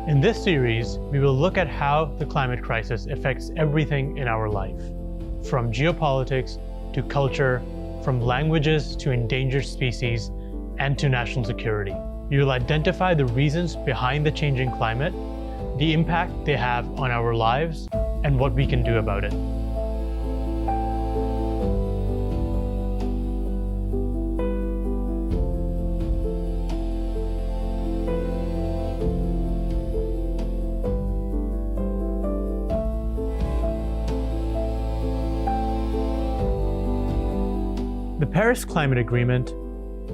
In this series, we will look at how the climate crisis affects everything in our life, from geopolitics to culture, from languages to endangered species, and to national security. We will identify the reasons behind the changing climate, the impact they have on our lives, and what we can do about it. The Paris Climate Agreement,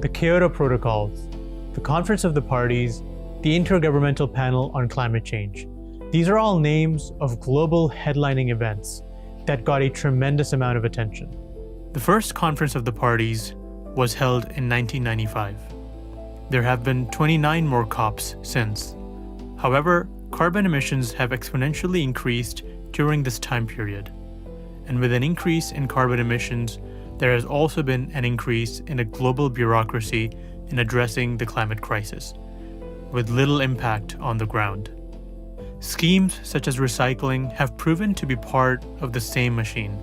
the Kyoto Protocols, the Conference of the Parties, the Intergovernmental Panel on Climate Change. These are all names of global headlining events that got a tremendous amount of attention. The first Conference of the Parties was held in 1995. There have been 29 more COPs since. However, carbon emissions have exponentially increased during this time period. And with an increase in carbon emissions, there has also been an increase in a global bureaucracy in addressing the climate crisis, with little impact on the ground. Schemes such as recycling have proven to be part of the same machine,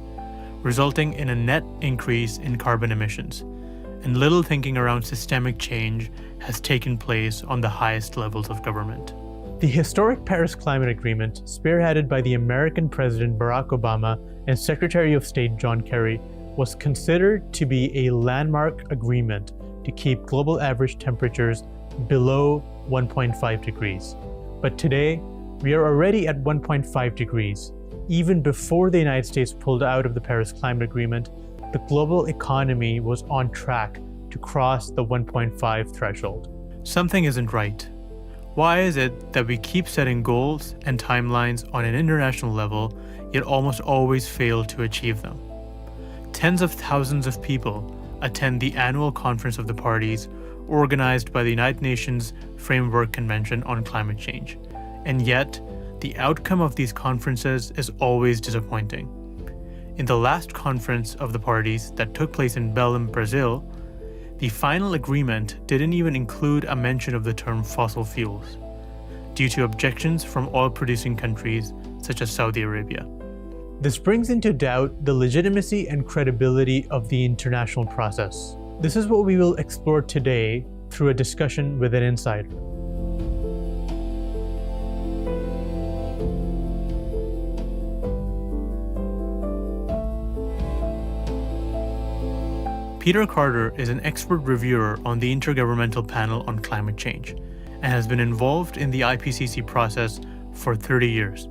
resulting in a net increase in carbon emissions, and little thinking around systemic change has taken place on the highest levels of government. The historic Paris Climate Agreement, spearheaded by the American President Barack Obama and Secretary of State John Kerry, was considered to be a landmark agreement to keep global average temperatures below 1.5 degrees. But today, we are already at 1.5 degrees. Even before the United States pulled out of the Paris Climate Agreement, the global economy was on track to cross the 1.5 threshold. Something isn't right. Why is it that we keep setting goals and timelines on an international level, yet almost always fail to achieve them? Tens of thousands of people attend the annual Conference of the Parties organized by the United Nations Framework Convention on Climate Change. And yet, the outcome of these conferences is always disappointing. In the last Conference of the Parties that took place in Belém, Brazil, the final agreement didn't even include a mention of the term fossil fuels, due to objections from oil-producing countries such as Saudi Arabia. This brings into doubt the legitimacy and credibility of the international process. This is what we will explore today through a discussion with an insider. Peter Carter is an expert reviewer on the Intergovernmental Panel on Climate Change and has been involved in the IPCC process for 30 years.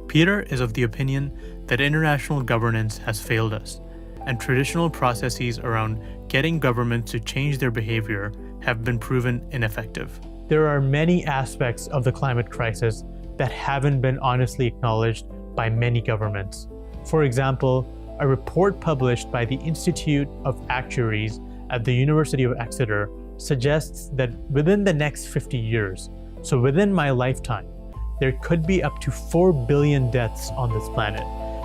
Peter is of the opinion that international governance has failed us, and traditional processes around getting governments to change their behavior have been proven ineffective. There are many aspects of the climate crisis that haven't been honestly acknowledged by many governments. For example, a report published by the Institute of Actuaries at the University of Exeter suggests that within the next 50 years, so within my lifetime, there could be up to 4 billion deaths on this planet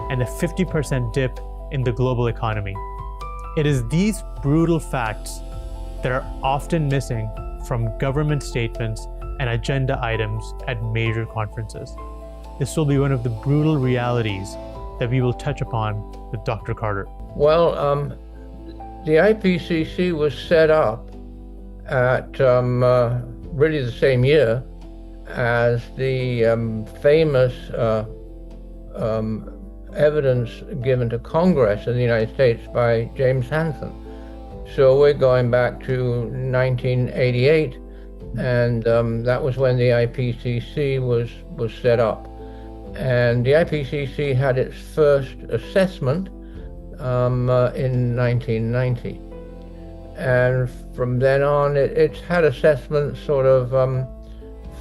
and a 50% dip in the global economy. It is these brutal facts that are often missing from government statements and agenda items at major conferences. This will be one of the brutal realities that we will touch upon with Dr. Carter. Well, the IPCC was set up at really the same year as the famous evidence given to Congress in the United States by James Hansen. So we're going back to 1988, and that was when the IPCC was set up. And the IPCC had its first assessment in 1990. And from then on, it's had assessments sort of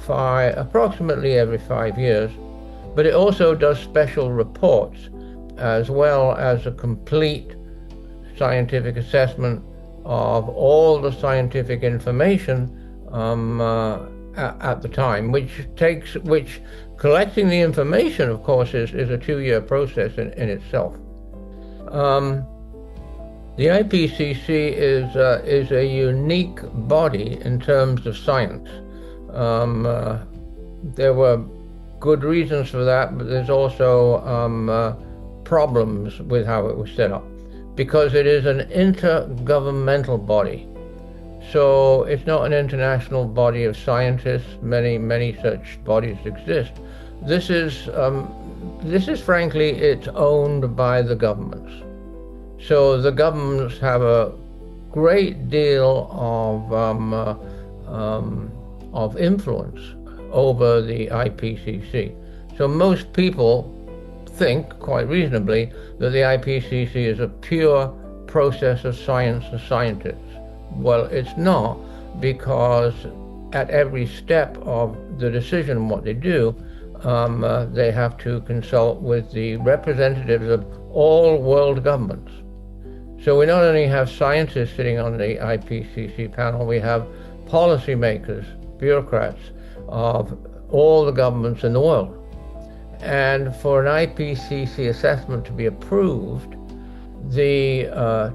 approximately every 5 years. But it also does special reports, as well as a complete scientific assessment of all the scientific information at the time, which collecting the information, of course, is a 2-year process in itself. The IPCC is a unique body in terms of science. There were good reasons for that, but there's also problems with how it was set up, because it is an intergovernmental body. So it's not an international body of scientists. Many such bodies exist. This is frankly, it's owned by the governments. So the governments have a great deal of influence over the IPCC. So most people think, quite reasonably, that the IPCC is a pure process of science and scientists. Well, it's not, because at every step of the decision what they do, they have to consult with the representatives of all world governments. So we not only have scientists sitting on the IPCC panel, we have policymakers, bureaucrats of all the governments in the world. And for an IPCC assessment to be approved, the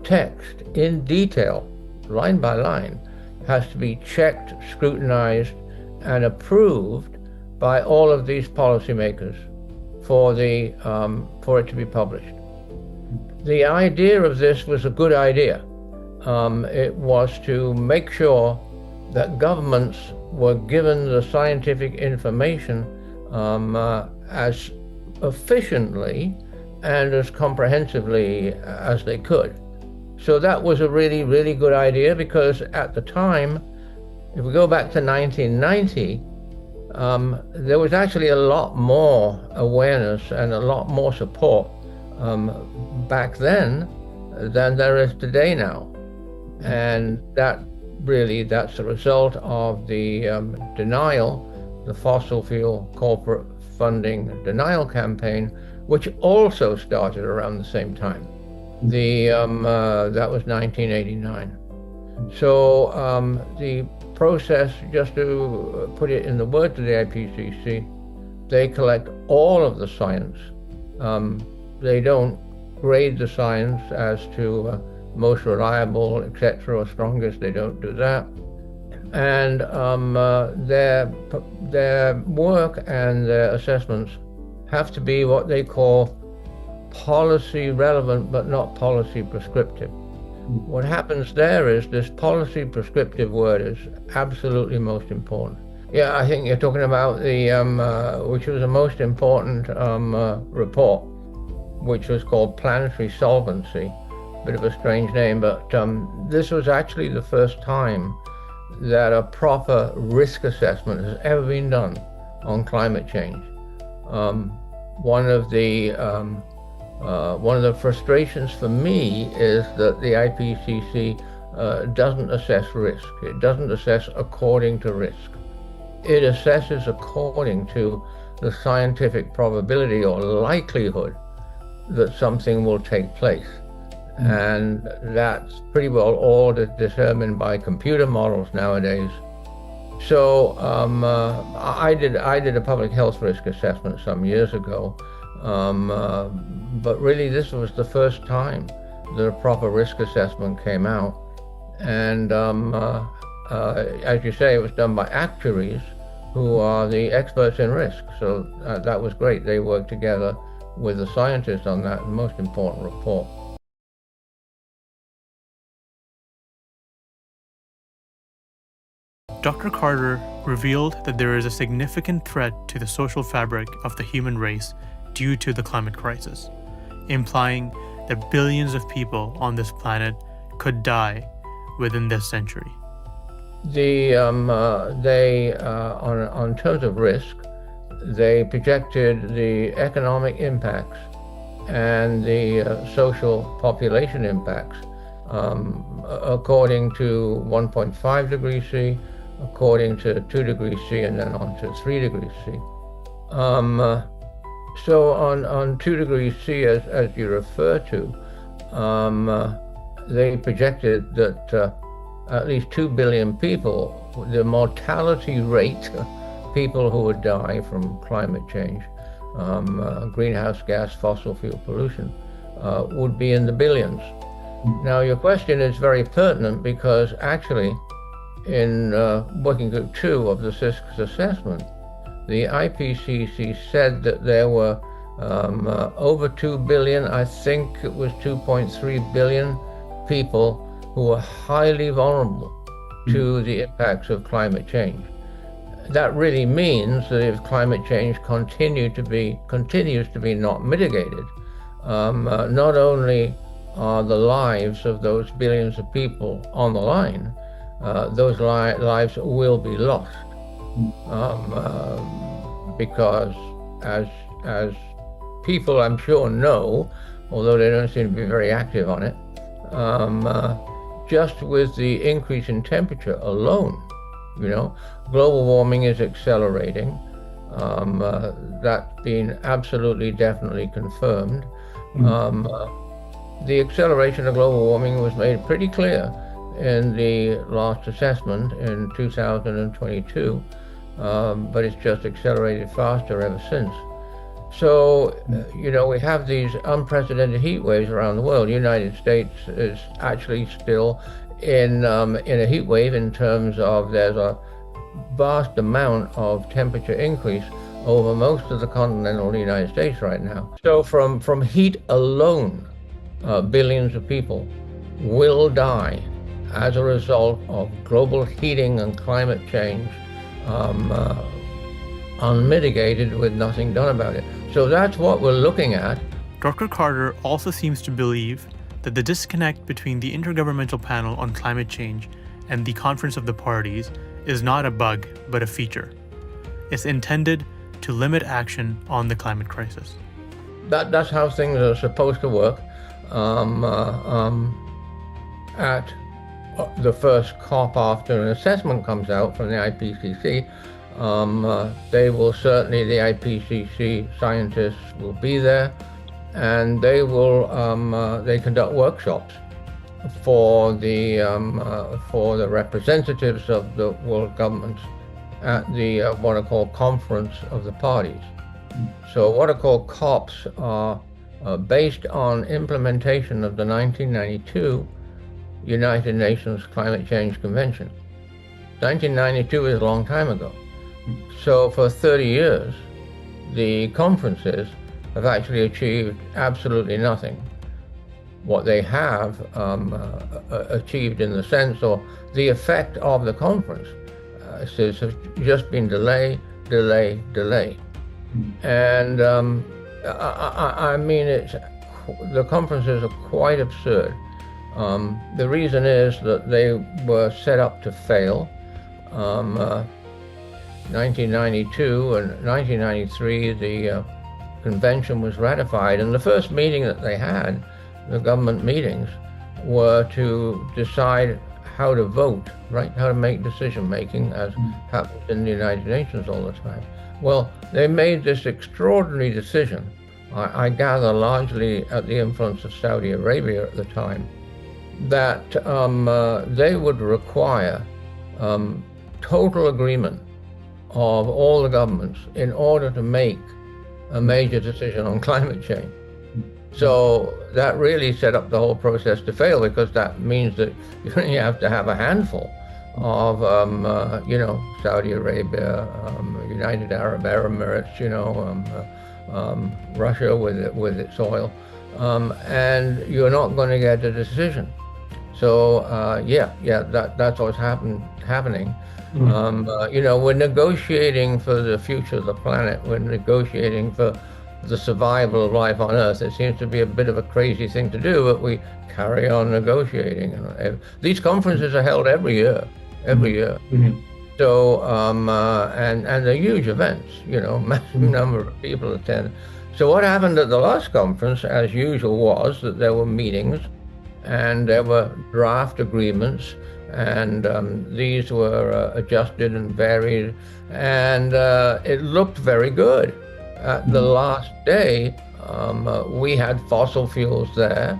text in detail, line by line, has to be checked, scrutinized, and approved by all of these policymakers for it to be published. The idea of this was a good idea. It was to make sure that governments were given the scientific information as efficiently and as comprehensively as they could. So that was a really good idea, because at the time, if we go back to 1990, there was actually a lot more awareness and a lot more support back then than there is today now. And that's a result of the denial, the fossil fuel corporate funding denial campaign, which also started around the same time. That was 1989. So the process, just to put it in the words of the IPCC, they collect all of the science. They don't grade the science as to most reliable, etc., or strongest. They don't do that. And their work and their assessments have to be what they call policy relevant, but not policy prescriptive. What happens there is this policy prescriptive word is absolutely most important. Yeah, I think you're talking about which was the most important report, which was called Planetary Solvency. Bit of a strange name, but this was actually the first time that a proper risk assessment has ever been done on climate change. One of the frustrations for me is that the IPCC doesn't assess risk. It doesn't assess according to risk. It assesses according to the scientific probability or likelihood that something will take place. And that's pretty well all determined by computer models nowadays. So I did a public health risk assessment some years ago, but really this was the first time that a proper risk assessment came out. And as you say, it was done by actuaries who are the experts in risk. So that was great. They worked together with the scientists on that most important report. Dr. Carter revealed that there is a significant threat to the social fabric of the human race due to the climate crisis, implying that billions of people on this planet could die within this century. On terms of risk, they projected the economic impacts and the social population impacts according to 1.5 degrees C, according to 2 degrees C, and then on to 3 degrees C. So on 2 degrees C, as you refer to, they projected that at least 2 billion people, the mortality rate, people who would die from climate change, greenhouse gas, fossil fuel pollution, would be in the billions. Now, your question is very pertinent, because actually in Working Group 2 of the CISC's assessment, the IPCC said that there were over 2 billion, I think it was 2.3 billion people who are highly vulnerable to the impacts of climate change. That really means that if climate change continues to be not mitigated, not only are the lives of those billions of people on the line, those lives will be lost. Because as people I'm sure know, although they don't seem to be very active on it, just with the increase in temperature alone, global warming is accelerating. That's been absolutely, definitely confirmed. The acceleration of global warming was made pretty clear in the last assessment in 2022, but it's just accelerated faster ever since. So, we have these unprecedented heat waves around the world. The United States is actually still in a heat wave in terms of there's a vast amount of temperature increase over most of the continental United States right now. So from heat alone, billions of people will die as a result of global heating and climate change, unmitigated with nothing done about it. So that's what we're looking at. Dr. Carter also seems to believe that the disconnect between the Intergovernmental Panel on Climate Change and the Conference of the Parties is not a bug, but a feature. It's intended to limit action on the climate crisis. That's how things are supposed to work. At the first COP after an assessment comes out from the IPCC, they will certainly, the IPCC scientists will be there, and they will they conduct workshops for the representatives of the world governments at the what are called Conference of the Parties. So what are called COPs are based on implementation of the 1992 United Nations Climate Change Convention. 1992 is a long time ago. So for 30 years, the conferences have actually achieved absolutely nothing. What they have achieved in the sense or the effect of the conference has just been delay. And I mean, the conferences are quite absurd. The reason is that they were set up to fail. 1992 and 1993, the convention was ratified, and the first meeting that they had, the government meetings, were to decide how to vote, right? How to make decision making, as happens in the United Nations all the time. Well, they made this extraordinary decision, I gather largely at the influence of Saudi Arabia at the time, that they would require total agreement of all the governments in order to make a major decision on climate change. So that really set up the whole process to fail, because that means that you only have to have a handful of, Saudi Arabia, United Arab Emirates, Russia with its oil, and you're not going to get a decision. So that's what's happening. We're negotiating for the future of the planet. We're negotiating for the survival of life on Earth. It seems to be a bit of a crazy thing to do, but we carry on negotiating. These conferences are held every year. Mm-hmm. So, and they're huge events, massive number of people attend. So what happened at the last conference, as usual, was that there were meetings and there were draft agreements, and these were adjusted and varied, and it looked very good. At the last day, we had fossil fuels there.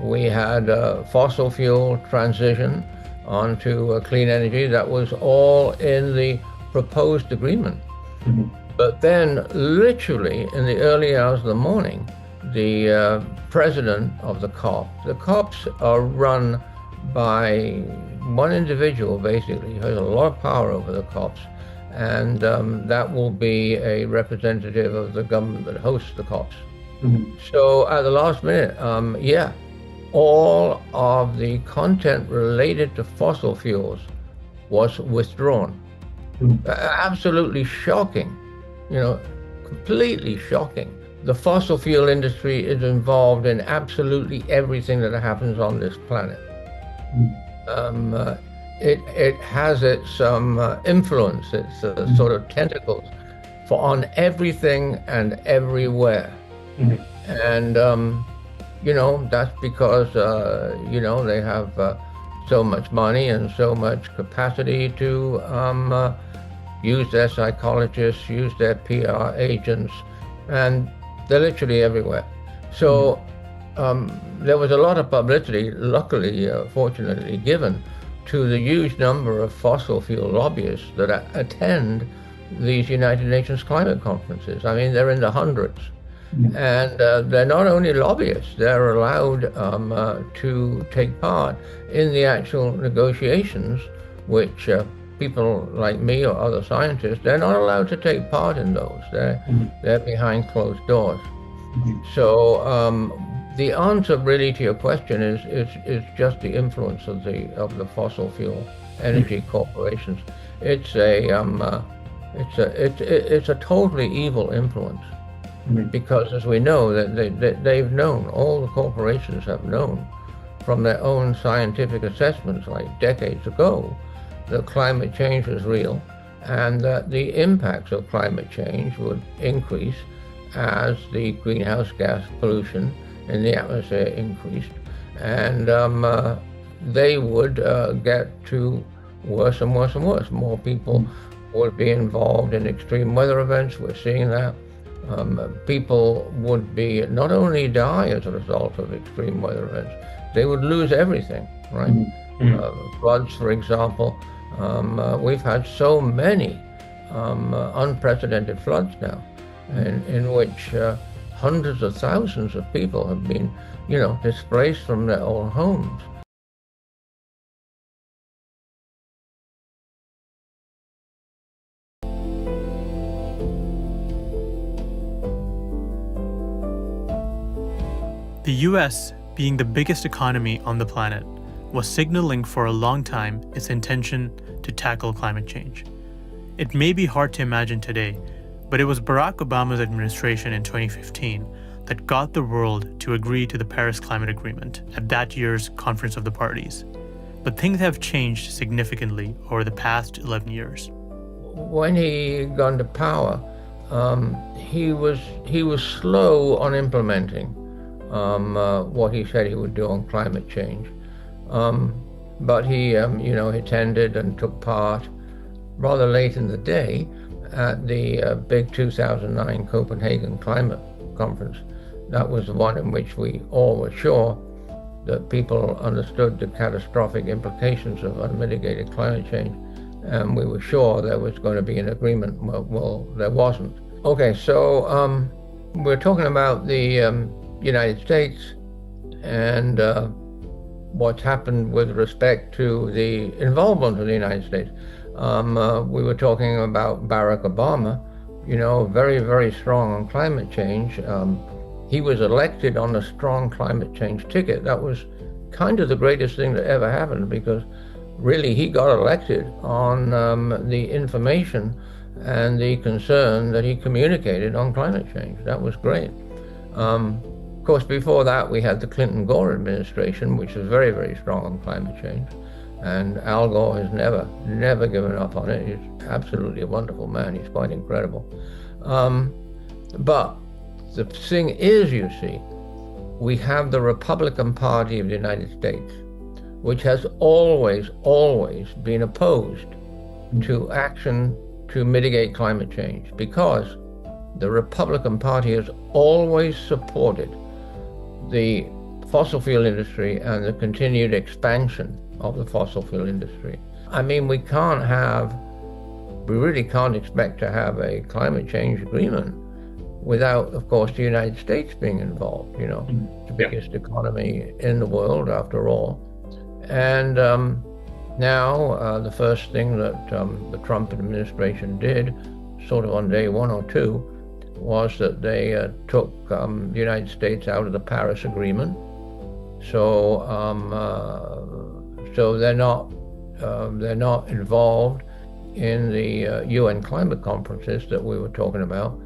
We had fossil fuel transition onto clean energy. That was all in the proposed agreement. Mm-hmm. But then, literally, in the early hours of the morning, the president of the COPs are run by one individual, basically, who has a lot of power over the COPs, and that will be a representative of the government that hosts the COPs. So at the last minute, all of the content related to fossil fuels was withdrawn. Absolutely shocking, completely shocking. The fossil fuel industry is involved in absolutely everything that happens on this planet. It has its influence, its sort of tentacles on everything and everywhere. And that's because they have so much money and so much capacity to use their psychologists, use their PR agents, and they're literally everywhere. So there was a lot of publicity, luckily, fortunately, given to the huge number of fossil fuel lobbyists that attend these United Nations climate conferences. I mean, they're in the hundreds. And they're not only lobbyists, they're allowed to take part in the actual negotiations, which people like me or other scientists, they're not allowed to take part in those. They're behind closed doors. So the answer really to your question is just the influence of the fossil fuel energy corporations. It's a totally evil influence. Because as we know, they've known, all the corporations have known from their own scientific assessments like decades ago that climate change was real and that the impacts of climate change would increase as the greenhouse gas pollution in the atmosphere increased, and they would get to worse and worse and worse. More people would be involved in extreme weather events. We're seeing that. People would be not only die as a result of extreme weather events, they would lose everything, right? Floods, for example. We've had so many unprecedented floods now, in which hundreds of thousands of people have been, displaced from their own homes. The US, being the biggest economy on the planet, was signaling for a long time its intention to tackle climate change. It may be hard to imagine today, but it was Barack Obama's administration in 2015 that got the world to agree to the Paris Climate Agreement at that year's Conference of the Parties. But things have changed significantly over the past 11 years. When he got into power, he was slow on implementing what he said he would do on climate change. But he attended and took part rather late in the day at the big 2009 Copenhagen Climate Conference. That was the one in which we all were sure that people understood the catastrophic implications of unmitigated climate change, and we were sure there was going to be an agreement. Well, there wasn't. Okay, so we're talking about the United States and what's happened with respect to the involvement of the United States. We were talking about Barack Obama, very, very strong on climate change. He was elected on a strong climate change ticket. That was kind of the greatest thing that ever happened, because really he got elected on the information and the concern that he communicated on climate change. That was great. Of course, before that, we had the Clinton-Gore administration, which was very, very strong on climate change. And Al Gore has never given up on it. He's absolutely a wonderful man. He's quite incredible. But the thing is, you see, we have the Republican Party of the United States, which has always been opposed to action to mitigate climate change, because the Republican Party has always supported the fossil fuel industry and the continued expansion of the fossil fuel industry. I mean, we really can't expect to have a climate change agreement without, of course, the United States being involved, the biggest economy in the world, after all. And Now, the first thing that the Trump administration did, sort of on day 1 or 2, was that they took the United States out of the Paris Agreement. So, so they're not involved in the UN climate conferences that we were talking about.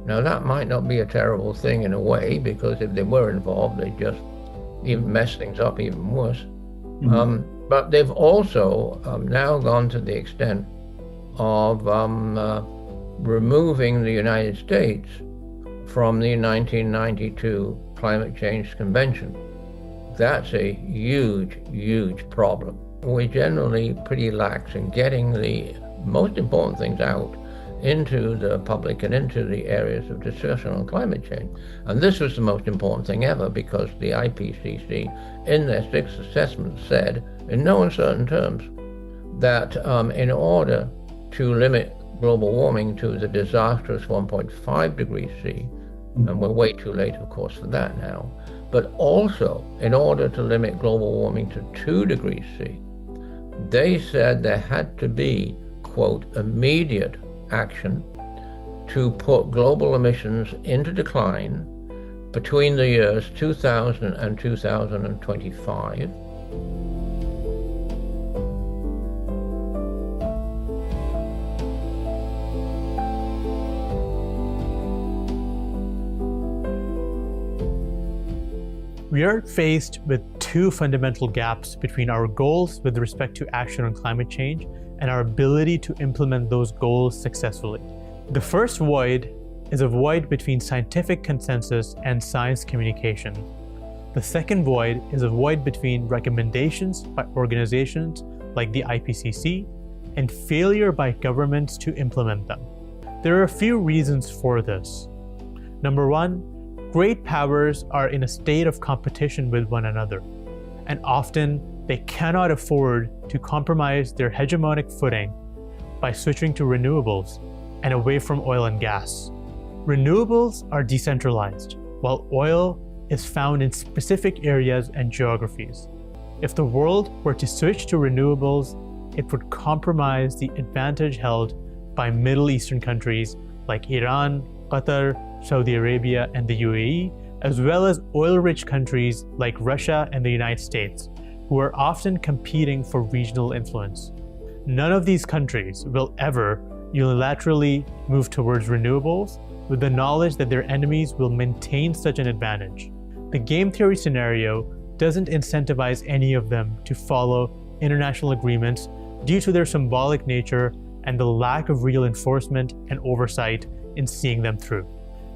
Now, that might not be a terrible thing in a way, because if they were involved, they'd just even mess things up even worse. But they've also now gone to the extent of removing the United States from the 1992 Climate Change Convention. That's a huge, huge problem. We're generally pretty lax in getting the most important things out into the public and into the areas of discussion on climate change. And this was the most important thing ever, because the IPCC, in their sixth assessment, said, in no uncertain terms, that in order to limit global warming to the disastrous 1.5 degrees C, and we're way too late, of course, for that now, but also in order to limit global warming to 2 degrees C, they said there had to be, quote, immediate action to put global emissions into decline between the years 2000 and 2025. We are faced with two fundamental gaps between our goals with respect to action on climate change and our ability to implement those goals successfully. The first void is a void between scientific consensus and science communication. The second void is a void between recommendations by organizations like the IPCC and failure by governments to implement them. There are a few reasons for this. Number one, great powers are in a state of competition with one another, and often they cannot afford to compromise their hegemonic footing by switching to renewables and away from oil and gas. Renewables are decentralized, while oil is found in specific areas and geographies. If the world were to switch to renewables, it would compromise the advantage held by Middle Eastern countries like Iran, Qatar, Saudi Arabia, and the UAE, as well as oil-rich countries like Russia and the United States, who are often competing for regional influence. None of these countries will ever unilaterally move towards renewables with the knowledge that their enemies will maintain such an advantage. The game theory scenario doesn't incentivize any of them to follow international agreements due to their symbolic nature and the lack of real enforcement and oversight in seeing them through.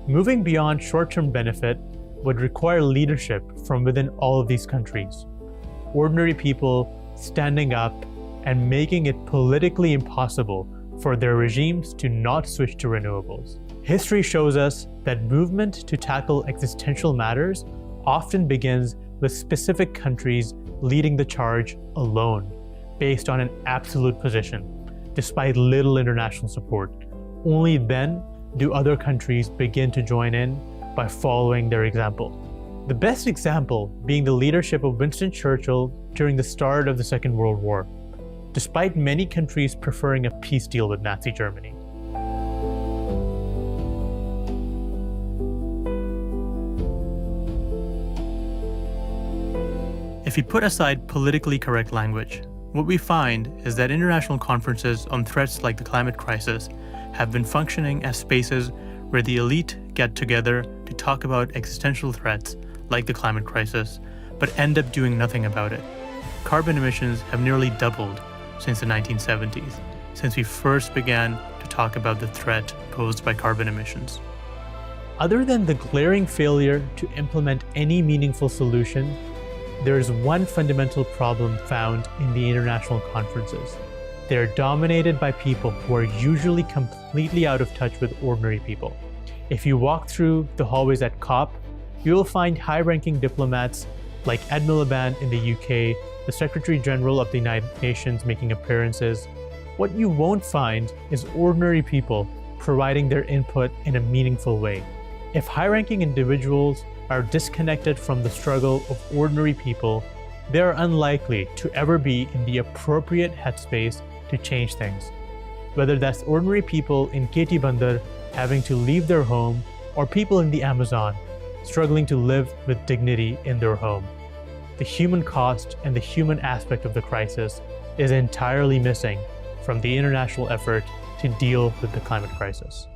Moving beyond short-term benefit would require leadership from within all of these countries. Ordinary people standing up and making it politically impossible for their regimes to not switch to renewables. History shows us that movement to tackle existential matters often begins with specific countries leading the charge alone, based on an absolute position, despite little international support. Only then do other countries begin to join in by following their example. The best example being the leadership of Winston Churchill during the start of the Second World War, despite many countries preferring a peace deal with Nazi Germany. If we put aside politically correct language, what we find is that international conferences on threats like the climate crisis have been functioning as spaces where the elite get together to talk about existential threats like the climate crisis, but end up doing nothing about it. Carbon emissions have nearly doubled since the 1970s, since we first began to talk about the threat posed by carbon emissions. Other than the glaring failure to implement any meaningful solution, there is one fundamental problem found in the international conferences. They are dominated by people who are usually completely out of touch with ordinary people. If you walk through the hallways at COP, you will find high-ranking diplomats like Ed Miliband in the UK, the Secretary General of the United Nations making appearances. What you won't find is ordinary people providing their input in a meaningful way. If high-ranking individuals are disconnected from the struggle of ordinary people, they are unlikely to ever be in the appropriate headspace to change things. Whether that's ordinary people in KT Bandar having to leave their home, or people in the Amazon struggling to live with dignity in their home. The human cost and the human aspect of the crisis is entirely missing from the international effort to deal with the climate crisis.